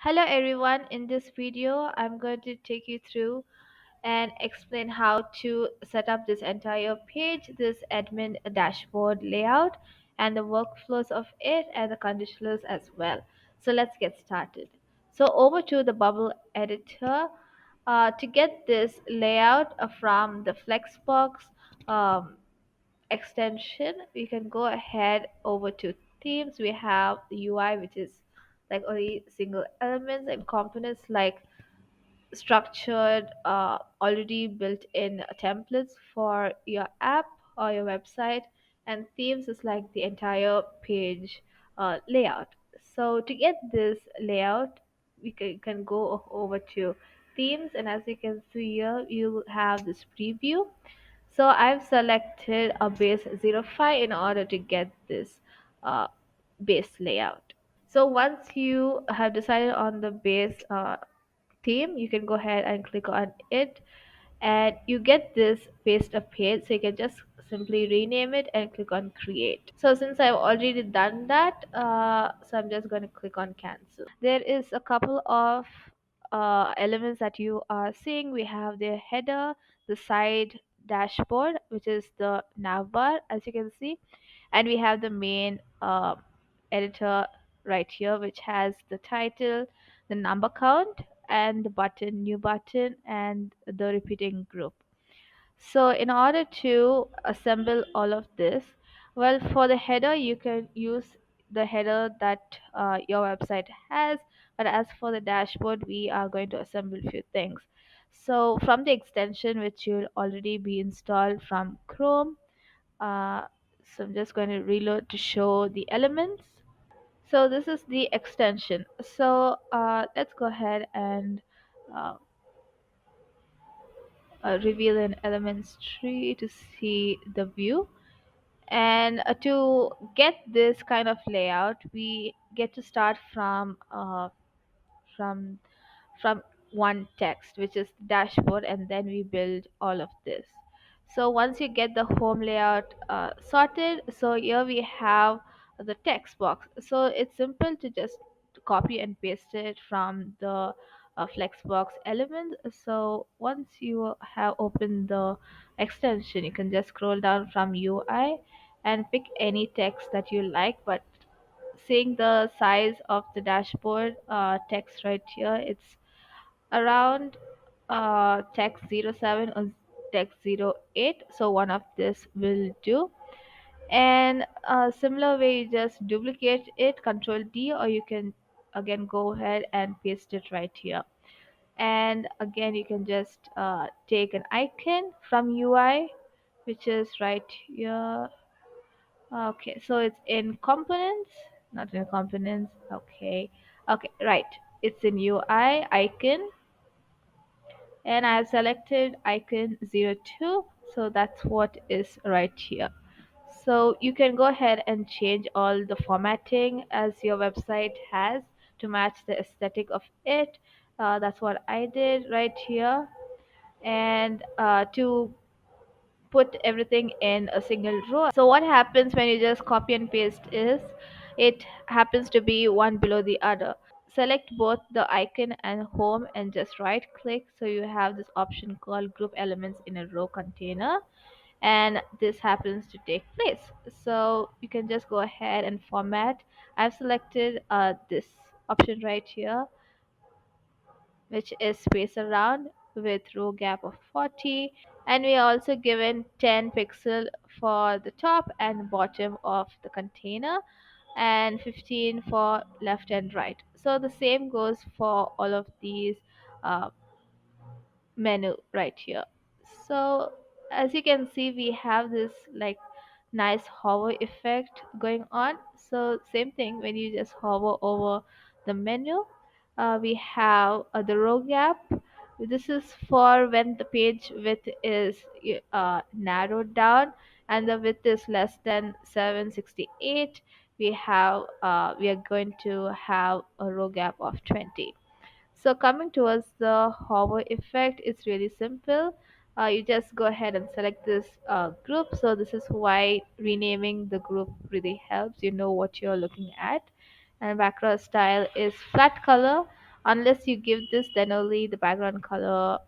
Hello everyone, in this video I'm going to take you through and explain how to set up this entire page, this admin dashboard layout and the workflows of it and the conditionals as well. So let's get started. So over to the bubble editor. To get this layout from the Flexbox um, extension, we can go ahead over to themes. We have the UI, which is like only single elements and components like structured already built in templates for your app or your website, and themes is like the entire page layout. So to get this layout, we can go over to themes, and as you can see here you have this preview. So I've selected a base 05 in order to get this uh, base layout. So once you have decided on the base theme, you can go ahead and click on it, and you get this paste a page. So you can just simply rename it and click on create. So since I've already done that, so I'm just going to click on cancel. There is a couple of elements that you are seeing. We have the header, the side dashboard, which is the navbar, as you can see, and we have the main editor right here, which has the title, the number count, and the button, new button, and the repeating group. So in order to assemble all of this, well, for the header you can use the header that your website has, but as for the dashboard we are going to assemble a few things. So from the extension which will already be installed from Chrome, uh, so I'm just going to reload to show the elements. So this is the extension. So let's go ahead and uh, reveal an elements tree to see the view. And to get this kind of layout, we get to start from from one text, which is dashboard, and then we build all of this. So once you get the home layout sorted, so here we have the text box. So it's simple to just copy and paste it from the Flexbox element. So once you have opened the extension, you can just scroll down from UI and pick any text that you like. But seeing the size of the dashboard text right here, it's around text 07 or text 08, so one of this will do. And a similar way, you just duplicate it, control D, or you can again go ahead and paste it right here. And again you can just take an icon from UI, which is right here. Okay, so it's in components, not in components. Okay, okay, right. It's in UI icon, and I have selected icon 02. So that's what is right here. So you can go ahead and change all the formatting as your website has to match the aesthetic of it. That's what I did right here. And to put everything in a single row. So what happens when you just copy and paste is it happens to be one below the other. Select both the icon and home and just right click, so you have this option called group elements in a row container, and this happens to take place. So you can just go ahead and format. I've selected this option right here, which is space around with row gap of 40, and we are also given 10 pixel for the top and bottom of the container and 15 for left and right. So the same goes for all of these uh, menu right here. So as you can see, we have this like nice hover effect going on. So same thing, when you just hover over the menu, we have the row gap. This is for when the page width is narrowed down and the width is less than 768. We are going to have a row gap of 20. So coming towards the hover effect, it's really simple. You just go ahead and select this group. So this is why renaming the group really helps. You know what you're looking at. And background style is flat color. Unless you give this, then only the background color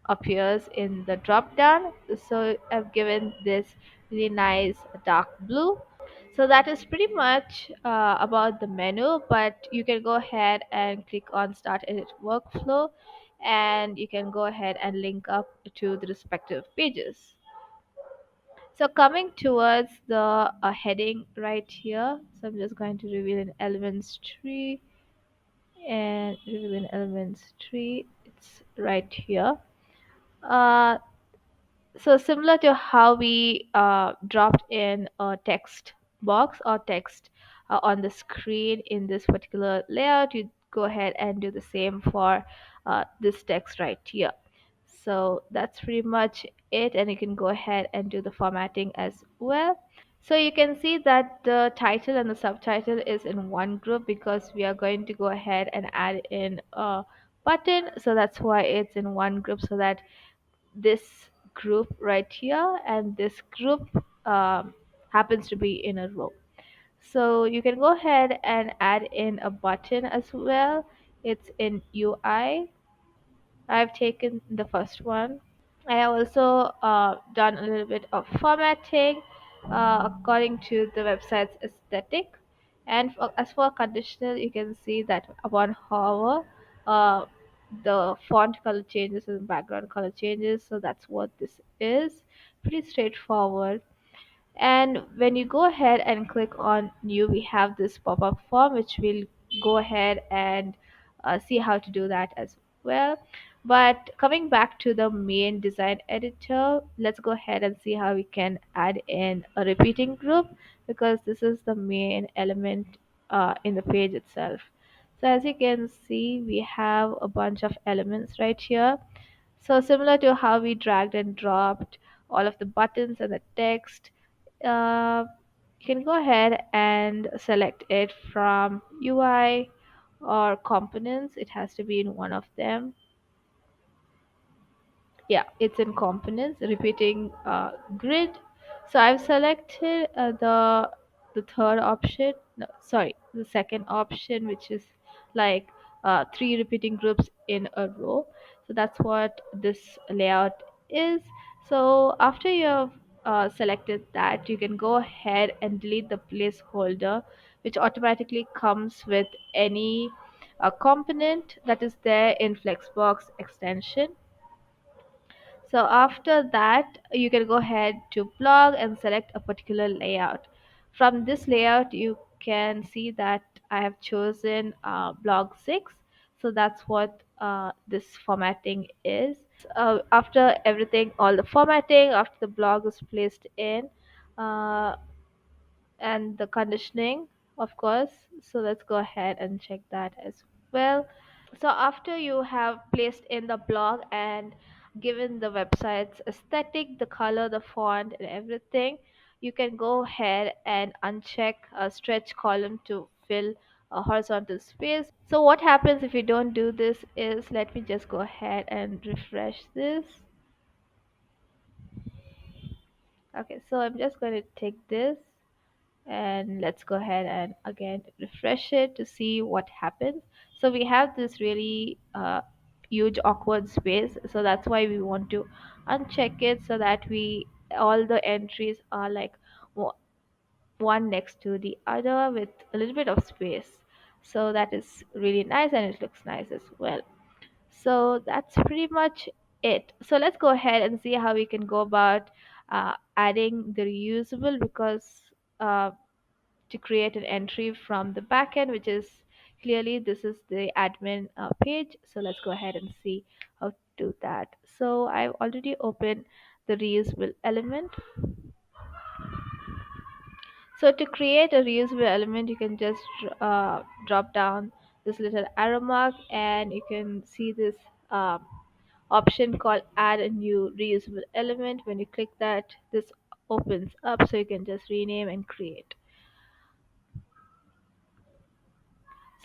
appears in the drop down. So I've given this really nice dark blue. So that is pretty much about the menu, but you can go ahead and click on start edit workflow, and you can go ahead and link up to the respective pages. So coming towards the heading right here, so I'm just going to reveal an elements tree, and reveal an elements tree. It's right here. Uh, so similar to how we dropped in a text box or text on the screen in this particular layout, you go ahead and do the same for this text right here. So that's pretty much it, and you can go ahead and do the formatting as well. So you can see that the title and the subtitle is in one group because we are going to go ahead and add in a button. So that's why it's in one group, so that this group right here and this group happens to be in a row. So you can go ahead and add in a button as well. It's in UI. I've taken the first one. I have also done a little bit of formatting according to the website's aesthetic. And as for conditional, you can see that upon hover, uh, the font color changes and background color changes. So that's what this is. Pretty straightforward. And when you go ahead and click on new, we have this pop-up form, which we'll go ahead and see how to do that as well. But coming back to the main design editor, let's go ahead and see how we can add in a repeating group, because this is the main element in the page itself. So as you can see, we have a bunch of elements right here. So similar to how we dragged and dropped all of the buttons and the text, uh, you can go ahead and select it from UI or components. It has to be in one of them. Yeah, it's in components, repeating grid. So I've selected the third option, no, sorry, the second option, which is like three repeating groups in a row. So that's what this layout is. So after you have selected that, you can go ahead and delete the placeholder, which automatically comes with any component that is there in Flexbox extension. So after that, you can go ahead to blog and select a particular layout. From this layout, you can see that I have chosen blog 6. So that's what this formatting is. After everything, all the formatting, after the blog is placed in, uh, and the conditioning, of course. So let's go ahead and check that as well. So after you have placed in the blog and given the website's aesthetic, the color, the font, and everything, you can go ahead and uncheck a stretch column to fill a horizontal space. So what happens if you don't do this is, let me just go ahead and refresh this. Okay, so I'm just going to take this, and let's go ahead and again refresh it to see what happens. So we have this really huge awkward space, so that's why we want to uncheck it, so that we all the entries are like o- one next to the other with a little bit of space. So that is really nice, and it looks nice as well. So that's pretty much it. So let's go ahead and see how we can go about adding the reusable, because to create an entry from the backend, which is clearly this is the admin page. So let's go ahead and see how to do that. So I've already opened the reusable element. So to create a reusable element, you can just drop down this little arrow mark, and you can see this option called add a new reusable element. When you click that, this opens up, so you can just rename and create.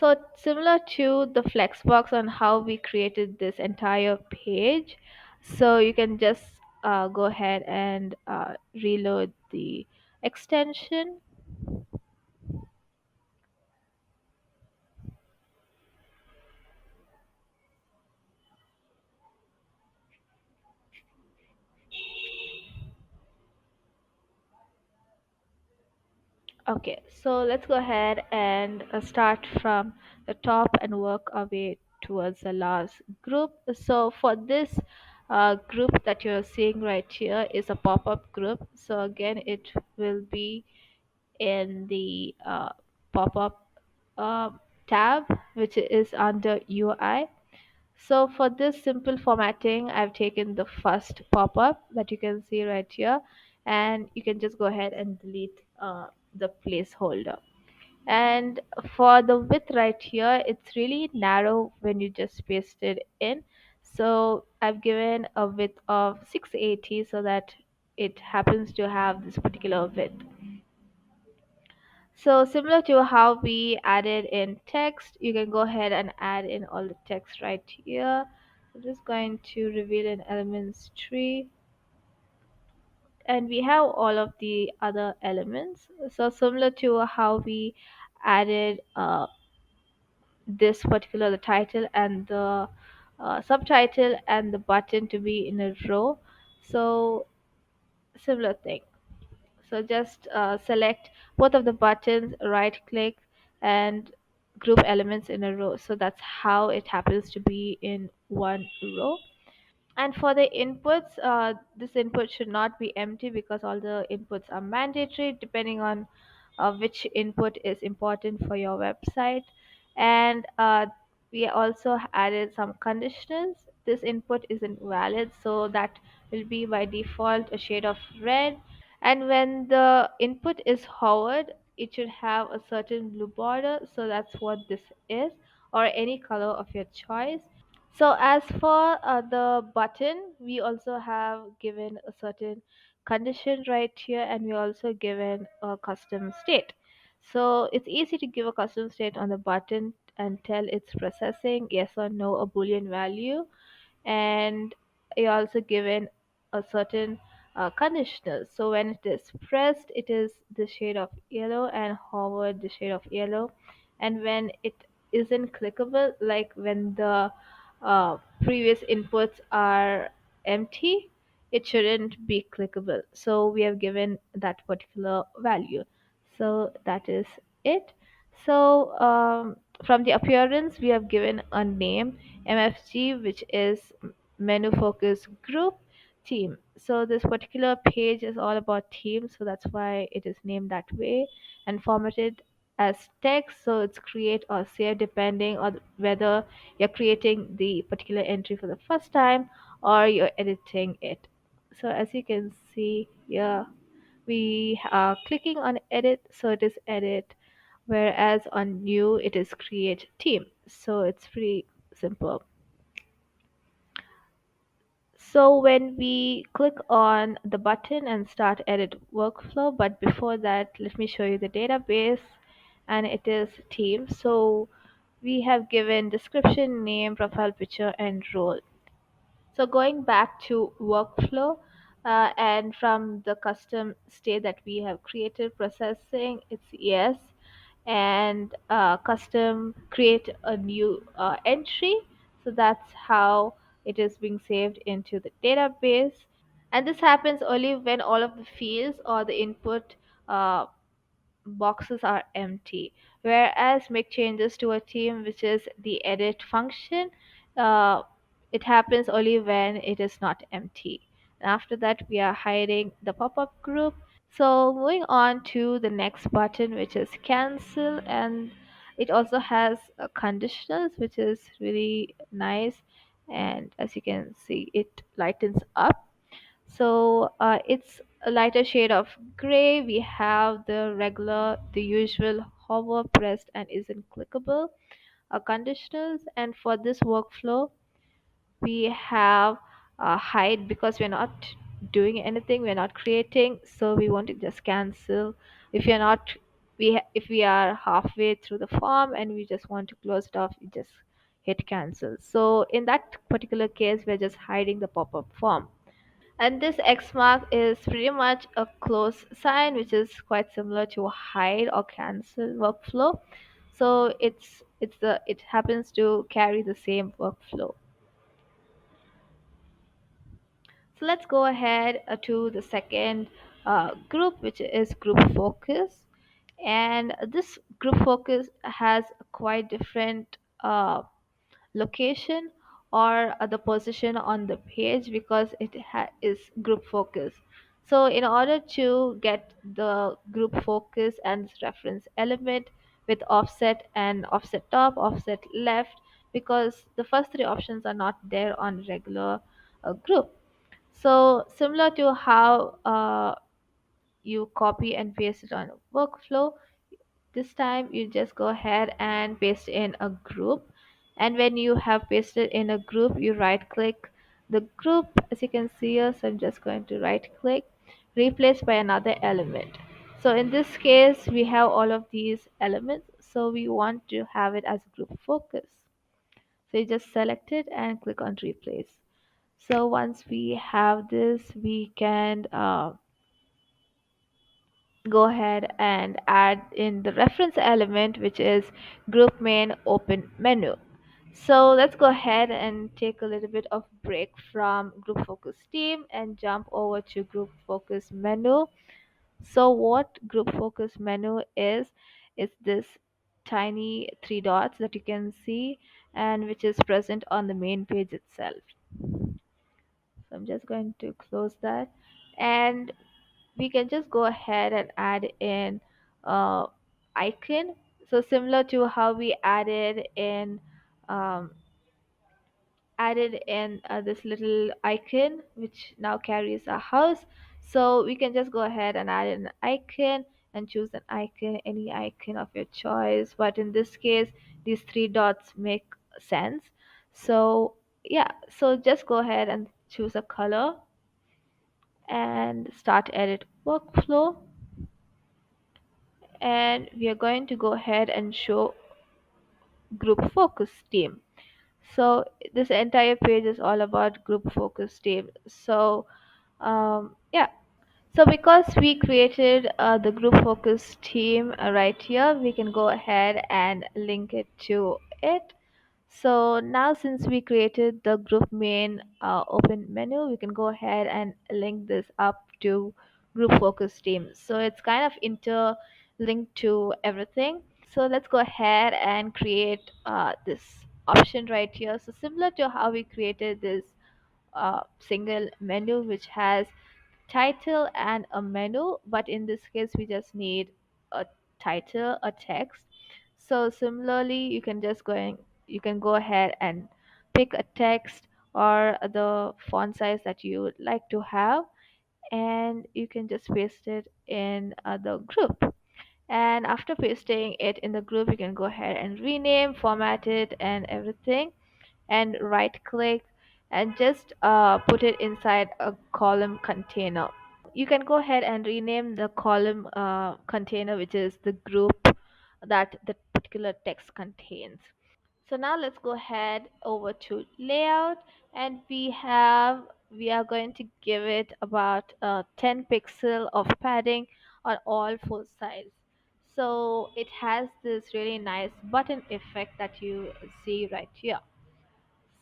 So similar to the Flexbox on how we created this entire page, so you can just go ahead and reload the extension. Okay, so let's go ahead and start from the top and work our way towards the last group. So for this group that you're seeing right here is a pop-up group. So again, it will be in the pop-up uh, tab, which is under UI. So for this simple formatting, I've taken the first pop-up that you can see right here, and you can just go ahead and delete the placeholder. And for the width right here, it's really narrow when you just paste it in. So I've given a width of 680 so that it happens to have this particular width. So similar to how we added in text, you can go ahead and add in all the text right here. I'm just going to reveal an elements tree, and we have all of the other elements. So similar to how we added this particular the title and the subtitle and the button to be in a row. So similar thing. So just select both of the buttons, right click, and group elements in a row. So that's how it happens to be in one row. And for the inputs, this input should not be empty because all the inputs are mandatory depending on which input is important for your website. And we also added some conditionals. This input isn't valid, so that will be by default a shade of red. And when the input is hovered, it should have a certain blue border. So that's what this is, or any color of your choice. So as for the button, we also have given a certain condition right here, and we also given a custom state. So it's easy to give a custom state on the button and tell it's processing yes or no, a boolean value. And you also given a certain conditional. So when it is pressed, it is the shade of yellow, and hovered the shade of yellow. And when it isn't clickable, like when the previous inputs are empty, it shouldn't be clickable. So we have given that particular value. So that is it. So from the appearance, we have given a name, MFG, which is menu focus group team. So this particular page is all about teams, so that's why it is named that way, and formatted as text. So it's create or save depending on whether you're creating the particular entry for the first time or you're editing it. So as you can see here, we are clicking on edit, so it is edit, whereas on new it is create team. So it's pretty simple. So when we click on the button and start edit workflow, but before that, let me show you the database, and it is team. So we have given description, name, profile picture, and role. So going back to workflow, and from the custom state that we have created processing, it's yes, and custom create a new entry. So that's how it is being saved into the database. And this happens only when all of the fields or the input uh, boxes are empty. Whereas make changes to a theme, which is the edit function, uh, it happens only when it is not empty. And after that, we are hiding the pop-up group. So moving on to the next button, which is cancel, and it also has conditionals, which is really nice. And as you can see, it lightens up. So it's a lighter shade of gray. We have the regular, the usual hover, pressed, and isn't clickable conditionals. And for this workflow, we have hide because we're not doing anything, we're not creating. So we want to just cancel. If you're not, if we are halfway through the form and we just want to close it off, you just hit cancel. So in that particular case, we're just hiding the pop-up form. And this X mark is pretty much a close sign, which is quite similar to hide or cancel workflow. So it happens to carry the same workflow. So let's go ahead to the second group, which is group focus. And this group focus has a quite different location or the position on the page because it is group focus. So in order to get the group focus and its reference element with offset and offset top, offset left, because the first three options are not there on regular group. So similar to how you copy and paste it on a workflow, this time you just go ahead and paste in a group. And when you have pasted in a group, you right click the group as you can see here. So I'm just going to right click, replace by another element. So in this case, we have all of these elements. So we want to have it as group focus. So you just select it and click on replace. So once we have this, we can go ahead and add in the reference element, which is group main open menu. So let's go ahead and take a little bit of break from group focus team and jump over to group focus menu. So what group focus menu is this tiny three dots that you can see and which is present on the main page itself. So I'm just going to close that, and we can just go ahead and add in uh, icon. So similar to how we um, added in this little icon which now carries a house. So we can just go ahead and add an icon and choose an icon, any icon of your choice, but in this case these three dots make sense. So yeah, so just go ahead and choose a color and start edit workflow, and we are going to go ahead and show group focus team. So this entire page is all about group focus team. So yeah, so because we created the group focus team right here, we can go ahead and link it to it. So now since we created the group main open menu, we can go ahead and link this up to group focus team. So it's kind of interlinked to everything. So let's go ahead and create this option right here. So similar to how we created this single menu which has title and a menu, but in this case we just need a title, a text. So similarly you can go ahead and pick a text or the font size that you would like to have, and you can just paste it in the group. And after pasting it in the group, you can go ahead and rename, format it and everything, and right click and just put it inside a column container. You can go ahead and rename the column container, which is the group that the particular text contains. So now let's go ahead over to layout, and we are going to give it about 10 pixel of padding on all four sides. So it has this really nice button effect that you see right here.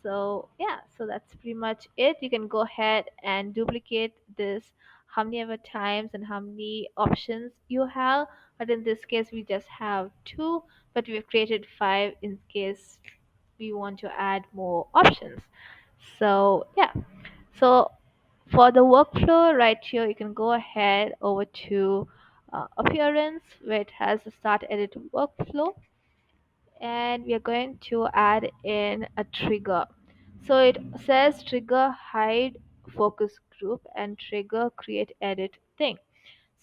So yeah, so that's pretty much it. You can go ahead and duplicate this how many ever times and how many options you have, but in this case we just have two, but we've created five in case we want to add more options. So yeah, so for the workflow right here, you can go ahead over to appearance where it has a start edit workflow, and we are going to add in a trigger. So it says trigger hide focus group and trigger create edit thing.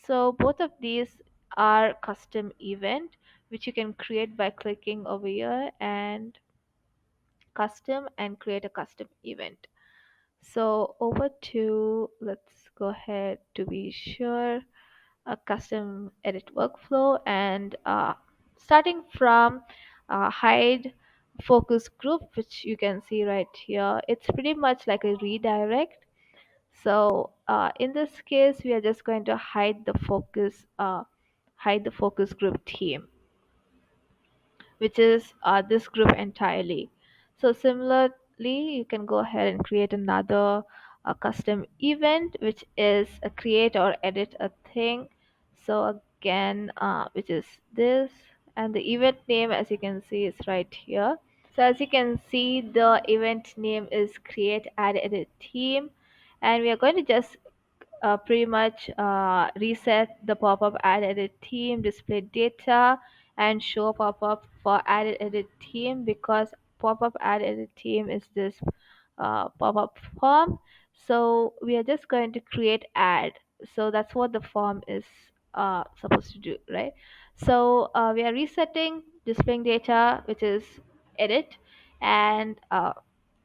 So both of these are custom event which you can create by clicking over here and custom and create a custom event. So over to, let's go ahead to be sure, a custom edit workflow, and starting from hide focus group, which you can see right here, it's pretty much like a redirect. So in this case we are just going to hide the focus group team, which is this group entirely. So similarly, you can go ahead and create another custom event, which is a create or edit a thing. So again, which is this, and the event name, as you can see, is right here. So as you can see, the event name is create add edit theme, and we are going to just pretty much reset the pop-up add edit theme, display data, and show pop-up for add edit theme, because pop-up add edit theme is this pop-up form. So we are just going to create add. So that's what the form is supposed to do, right? So we are resetting displaying data, which is edit, and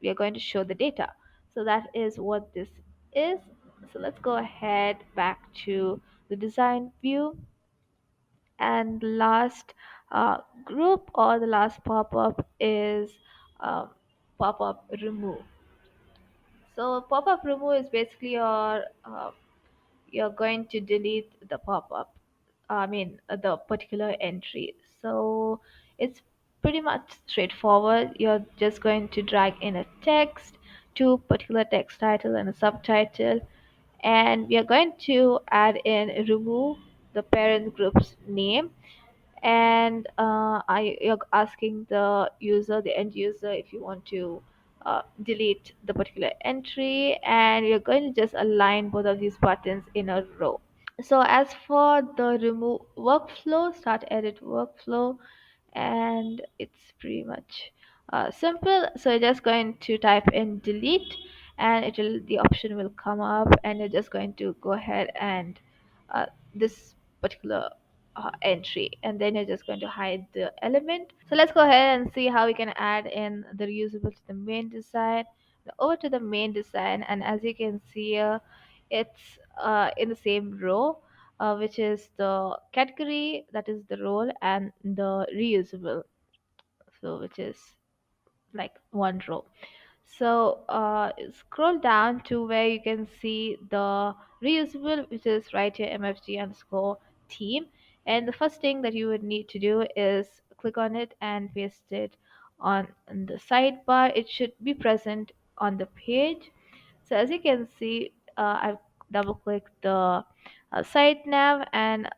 we are going to show the data. So that is what this is. So let's go ahead back to the design view, and the last group, or the last pop-up, is um, pop-up remove. So pop-up remove is basically you're going to delete the pop-up, the particular entry. So it's pretty much straightforward. You're just going to drag in a text, two particular text title and a subtitle, and we are going to add in remove the parent group's name, and you're asking the user, the end user, if you want to delete the particular entry, and you're going to just align both of these buttons in a row. So as for the remove workflow, start edit workflow, and it's pretty much simple. So you're just going to type in delete, and the option will come up, and you're just going to go ahead and this particular entry, and then you're just going to hide the element. So let's go ahead and see how we can add in the reusable to the main design. Over to the main design, and as you can see here, it's in the same row, which is the category, that is the role, and the reusable, so which is like one row. So scroll down to where you can see the reusable, which is right here, mfg underscore team. And the first thing that you would need to do is click on it and paste it on the sidebar. It should be present on the page. So as you can see, I've double clicked the site nav, and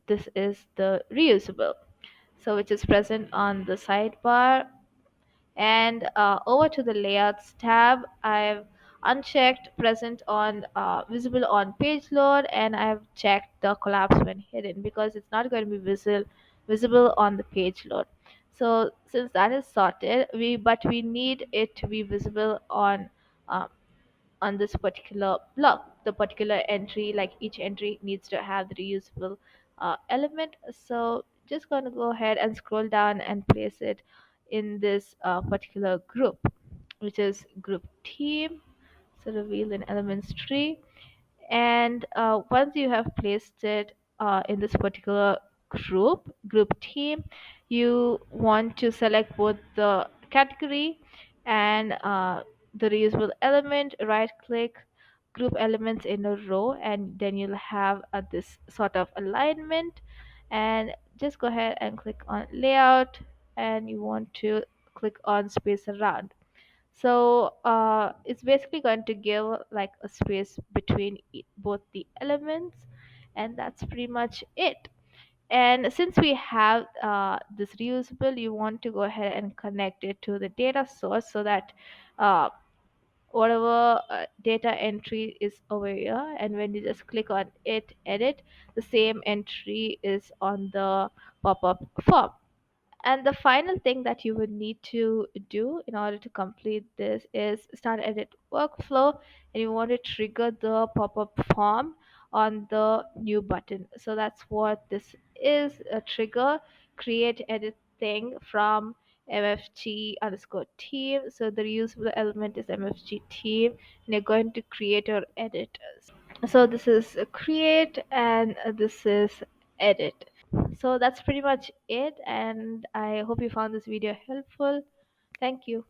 this is the reusable, so which is present on the sidebar. And over to the layouts tab, I've unchecked present on visible on page load, and I've checked the collapse when hidden, because it's not going to be visible on the page load. So since that is sorted, we need it to be visible um, on this particular block, the particular entry, like each entry needs to have the reusable element. So just going to go ahead and scroll down and place it in this particular group, which is group team. So reveal in elements tree, and once you have placed it in this particular group team, you want to select both the category and the reusable element, right click, group elements in a row, and then you'll have this sort of alignment. And just go ahead and click on layout, and you want to click on space around. So it's basically going to give like a space between both the elements, and that's pretty much it. And since we have this reusable, you want to go ahead and connect it to the data source, so that uh, whatever data entry is over here, and when you just click on it, edit, the same entry is on the pop-up form. And the final thing that you would need to do in order to complete this is start edit workflow, and you want to trigger the pop-up form on the new button. So that's what this is, a trigger, create edit thing from mfg underscore team. So the reusable element is mfg team, and you're going to create or edit. So this is create, and this is edit. So that's pretty much it, and I hope you found this video helpful. Thank you.